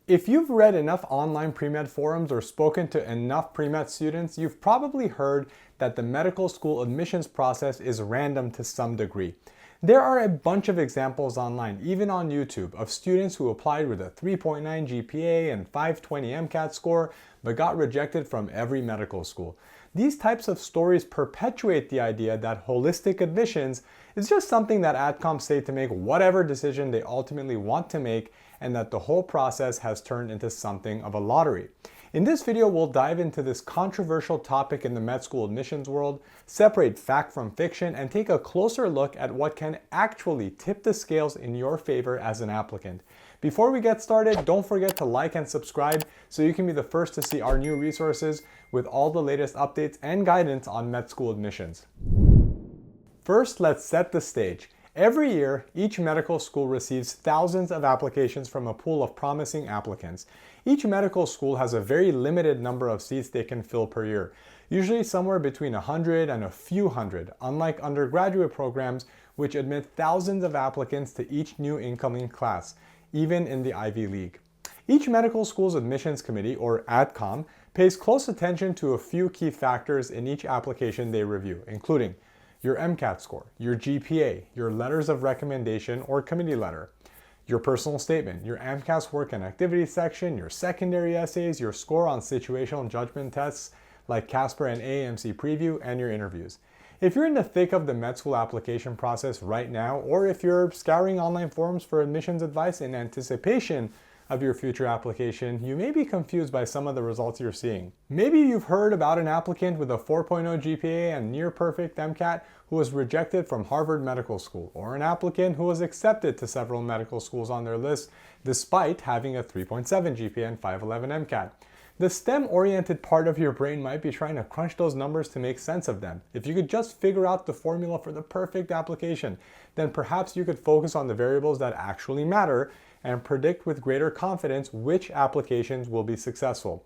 If you've read enough online pre-med forums or spoken to enough pre-med students, you've probably heard that the medical school admissions process is random to some degree. There are a bunch of examples online, even on YouTube, of students who applied with a 3.9 GPA and 520 MCAT score, but got rejected from every medical school. These types of stories perpetuate the idea that holistic admissions is just something that adcoms say to make whatever decision they ultimately want to make, and that the whole process has turned into something of a lottery. In this video, we'll dive into this controversial topic in the med school admissions world, separate fact from fiction, and take a closer look at what can actually tip the scales in your favor as an applicant. Before we get started, don't forget to like and subscribe so you can be the first to see our new resources with all the latest updates and guidance on med school admissions. First, let's set the stage. Every year, each medical school receives thousands of applications from a pool of promising applicants. Each medical school has a very limited number of seats they can fill per year, usually somewhere between 100 and a few hundred, unlike undergraduate programs which admit thousands of applicants to each new incoming class, even in the Ivy League. Each medical school's admissions committee, or ADCOM, pays close attention to a few key factors in each application they review, including your MCAT score, your GPA, your letters of recommendation or committee letter, your personal statement, your AMCAS work and activities section, your secondary essays, your score on situational judgment tests like Casper and AAMC Preview, and your interviews. If you're in the thick of the med school application process right now, or if you're scouring online forums for admissions advice in anticipation of your future application, you may be confused by some of the results you're seeing. Maybe you've heard about an applicant with a 4.0 GPA and near perfect MCAT who was rejected from Harvard Medical School, or an applicant who was accepted to several medical schools on their list despite having a 3.7 GPA and 511 MCAT. The STEM-oriented part of your brain might be trying to crunch those numbers to make sense of them. If you could just figure out the formula for the perfect application, then perhaps you could focus on the variables that actually matter and predict with greater confidence which applications will be successful.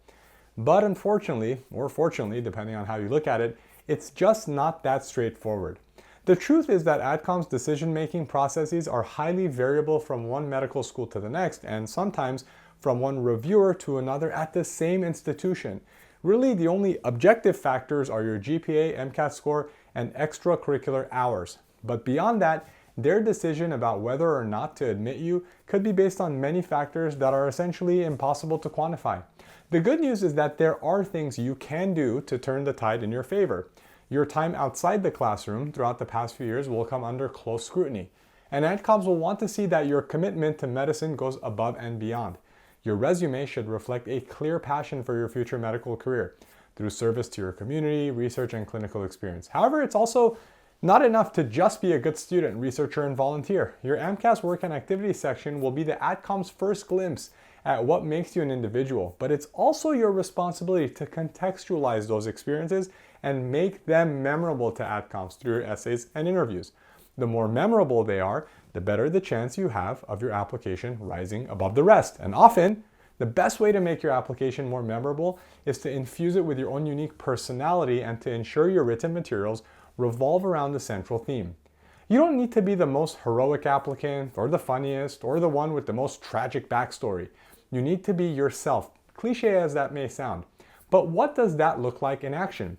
But unfortunately, or fortunately, depending on how you look at it, it's just not that straightforward. The truth is that ADCOM's decision-making processes are highly variable from one medical school to the next, and sometimes from one reviewer to another at the same institution. Really, the only objective factors are your GPA, MCAT score, and extracurricular hours. But beyond that, their decision about whether or not to admit you could be based on many factors that are essentially impossible to quantify. The good news is that there are things you can do to turn the tide in your favor. Your time outside the classroom throughout the past few years will come under close scrutiny, and ADCOMs will want to see that your commitment to medicine goes above and beyond. Your resume should reflect a clear passion for your future medical career through service to your community, research, and clinical experience. However, it's also not enough to just be a good student, researcher, and volunteer. Your AMCAS work and activities section will be the ADCOM's first glimpse at what makes you an individual, but it's also your responsibility to contextualize those experiences and make them memorable to ADCOMs through your essays and interviews. The more memorable they are, the better the chance you have of your application rising above the rest. And often, the best way to make your application more memorable is to infuse it with your own unique personality and to ensure your written materials revolve around the central theme. You don't need to be the most heroic applicant or the funniest or the one with the most tragic backstory. You need to be yourself, cliche as that may sound. But what does that look like in action?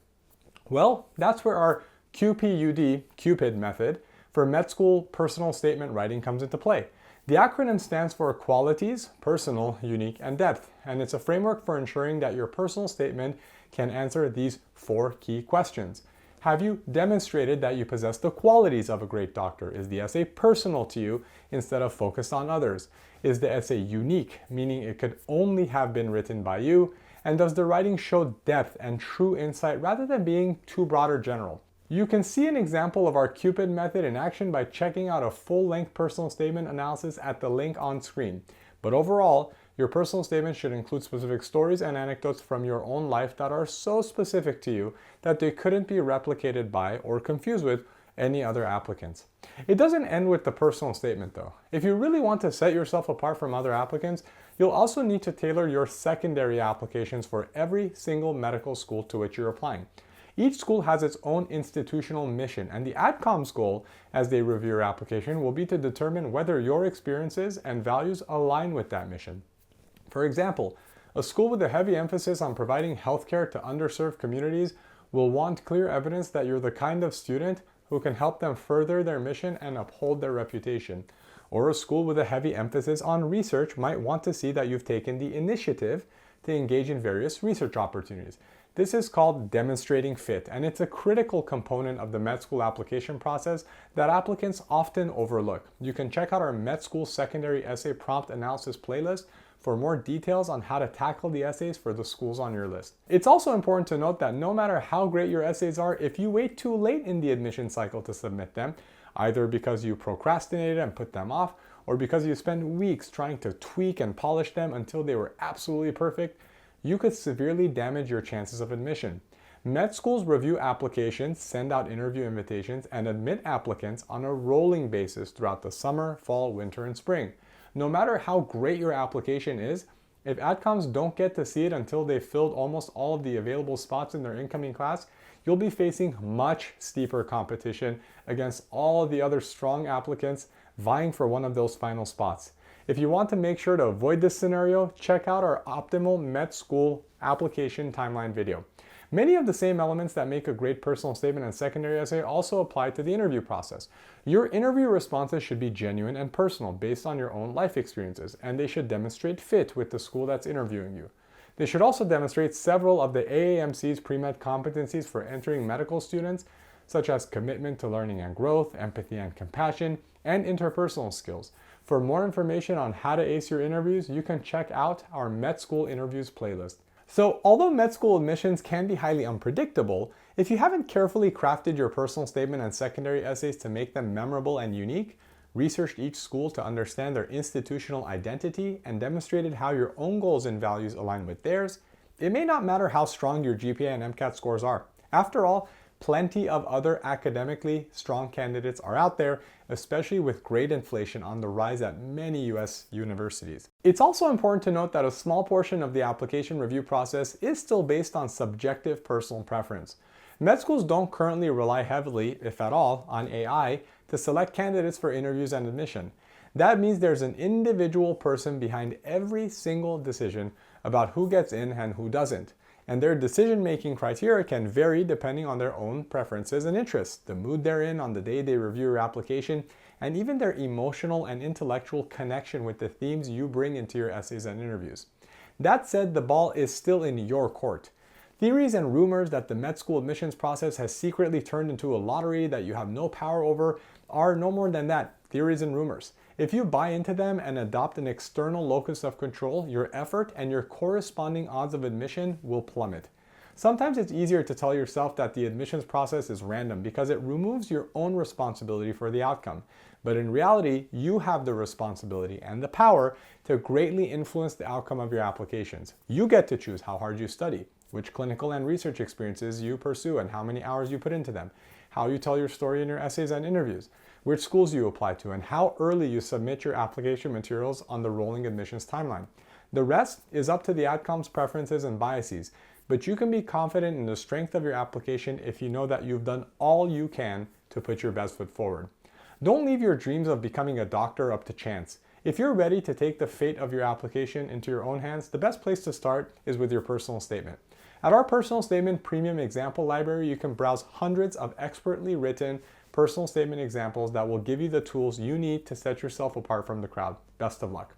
Well, that's where our QPUD Method for med school personal statement writing comes into play. The acronym stands for qualities, personal, unique, and depth, and it's a framework for ensuring that your personal statement can answer these 4 key questions. Have you demonstrated that you possess the qualities of a great doctor? Is the essay personal to you instead of focused on others? Is the essay unique, meaning it could only have been written by you? And does the writing show depth and true insight rather than being too broad or general? You can see an example of our QPUD method in action by checking out a full-length personal statement analysis at the link on screen. But overall, your personal statement should include specific stories and anecdotes from your own life that are so specific to you that they couldn't be replicated by or confused with any other applicants. It doesn't end with the personal statement though. If you really want to set yourself apart from other applicants, you'll also need to tailor your secondary applications for every single medical school to which you're applying. Each school has its own institutional mission, and the ADCOM's goal as they review your application will be to determine whether your experiences and values align with that mission. For example, a school with a heavy emphasis on providing healthcare to underserved communities will want clear evidence that you're the kind of student who can help them further their mission and uphold their reputation. Or a school with a heavy emphasis on research might want to see that you've taken the initiative to engage in various research opportunities. This is called demonstrating fit, and it's a critical component of the med school application process that applicants often overlook. You can check out our med school secondary essay prompt analysis playlist for more details on how to tackle the essays for the schools on your list. It's also important to note that no matter how great your essays are, if you wait too late in the admission cycle to submit them, either because you procrastinated and put them off, or because you spent weeks trying to tweak and polish them until they were absolutely perfect, you could severely damage your chances of admission. Med schools review applications, send out interview invitations, and admit applicants on a rolling basis throughout the summer, fall, winter, and spring. No matter how great your application is, if adcoms don't get to see it until they've filled almost all of the available spots in their incoming class, you'll be facing much steeper competition against all of the other strong applicants vying for one of those final spots. If you want to make sure to avoid this scenario, check out our optimal med school application timeline video. Many of the same elements that make a great personal statement and secondary essay also apply to the interview process. Your interview responses should be genuine and personal based on your own life experiences, and they should demonstrate fit with the school that's interviewing you. They should also demonstrate several of the AAMC's pre-med competencies for entering medical students, such as commitment to learning and growth, empathy and compassion, and interpersonal skills. For more information on how to ace your interviews, you can check out our Med School Interviews playlist. So, although med school admissions can be highly unpredictable, if you haven't carefully crafted your personal statement and secondary essays to make them memorable and unique, researched each school to understand their institutional identity, and demonstrated how your own goals and values align with theirs, it may not matter how strong your GPA and MCAT scores are. After all, plenty of other academically strong candidates are out there, especially with grade inflation on the rise at many US universities. It's also important to note that a small portion of the application review process is still based on subjective personal preference. Med schools don't currently rely heavily, if at all, on AI to select candidates for interviews and admission. That means there's an individual person behind every single decision about who gets in and who doesn't. And their decision-making criteria can vary depending on their own preferences and interests, the mood they're in on the day they review your application, and even their emotional and intellectual connection with the themes you bring into your essays and interviews. That said, the ball is still in your court. Theories and rumors that the med school admissions process has secretly turned into a lottery that you have no power over are no more than that, theories and rumors. If you buy into them and adopt an external locus of control, your effort and your corresponding odds of admission will plummet. Sometimes it's easier to tell yourself that the admissions process is random because it removes your own responsibility for the outcome. But in reality, you have the responsibility and the power to greatly influence the outcome of your applications. You get to choose how hard you study, which clinical and research experiences you pursue and how many hours you put into them, how you tell your story in your essays and interviews, which schools you apply to, and how early you submit your application materials on the rolling admissions timeline. The rest is up to the adcoms' preferences and biases, but you can be confident in the strength of your application if you know that you've done all you can to put your best foot forward. Don't leave your dreams of becoming a doctor up to chance. If you're ready to take the fate of your application into your own hands, the best place to start is with your personal statement. At our personal statement premium example library, you can browse hundreds of expertly written personal statement examples that will give you the tools you need to set yourself apart from the crowd. Best of luck.